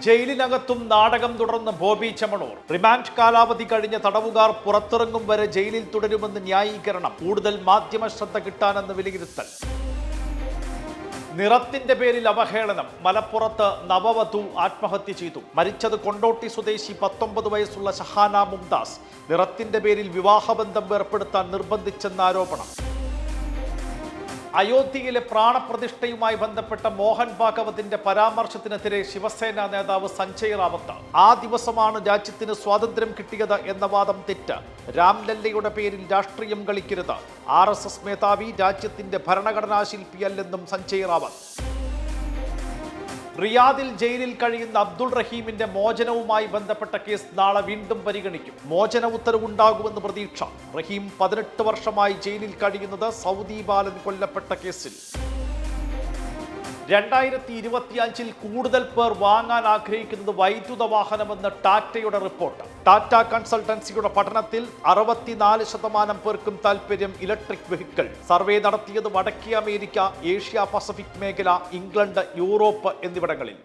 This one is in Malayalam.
ജയിലിനകത്തും നാടകം തുടർന്ന് ബോബി ചെമ്മണൂർ. റിമാൻഡ് കാലാവധി കഴിഞ്ഞ തടവുകാർ പുറത്തിറങ്ങും വരെ ജയിലിൽ തുടരുമെന്ന് ന്യായീകരണം. കൂടുതൽ മാധ്യമ ശ്രദ്ധ കിട്ടാനെന്ന് വിലയിരുത്തൽ. നിറത്തിന്റെ പേരിൽ അവഹേളനം. മലപ്പുറത്ത് നവവധു ആത്മഹത്യ ചെയ്തു. മരിച്ചത് കൊണ്ടോട്ടി സ്വദേശി 19 വയസ്സുള്ള ഷഹാന മുംതാസ്. നിറത്തിന്റെ പേരിൽ വിവാഹബന്ധം ഏർപ്പെടുത്താൻ നിർബന്ധിച്ചെന്ന ആരോപണം. അയോധ്യയിലെ പ്രാണപ്രതിഷ്ഠയുമായി ബന്ധപ്പെട്ട മോഹൻ ഭാഗവതിന്റെ പരാമർശത്തിനെതിരെ ശിവസേന നേതാവ് സഞ്ജയ് റാവത്ത്. ആ ദിവസമാണ് രാജ്യത്തിന് സ്വാതന്ത്ര്യം കിട്ടിയത് എന്ന വാദം തെറ്റ്. രാംലല്ലയുടെ പേരിൽ രാഷ്ട്രീയം കളിക്കരുത്. RSS മേധാവി രാജ്യത്തിന്റെ ഭരണഘടനാ ശില്പിയല്ലെന്നും സഞ്ജയ് റാവത്ത്. റിയാദിൽ ജയിലിൽ കഴിയുന്ന അബ്ദുൾ റഹീമിന്റെ മോചനവുമായി ബന്ധപ്പെട്ട കേസ് നാളെ വീണ്ടും പരിഗണിക്കും. മോചന ഉത്തരവുണ്ടാകുമെന്ന് പ്രതീക്ഷ. റഹീം 18 വർഷമായി ജയിലിൽ കഴിയുന്നത് സൗദി ബാലൻ കൊല്ലപ്പെട്ട കേസിൽ. 2025 കൂടുതൽ പേർ വാങ്ങാൻ ആഗ്രഹിക്കുന്നത് വൈദ്യുത വാഹനമെന്ന് ടാറ്റയുടെ റിപ്പോർട്ട്. ടാറ്റ കൺസൾട്ടൻസിയുടെ പഠനത്തിൽ 64% പേർക്കും താൽപ്പര്യം ഇലക്ട്രിക് വെഹിക്കിൾ. സർവേ നടത്തിയത് വടക്കേ അമേരിക്ക, ഏഷ്യ പസഫിക് മേഖല, ഇംഗ്ലണ്ട്, യൂറോപ്പ് എന്നിവിടങ്ങളിൽ.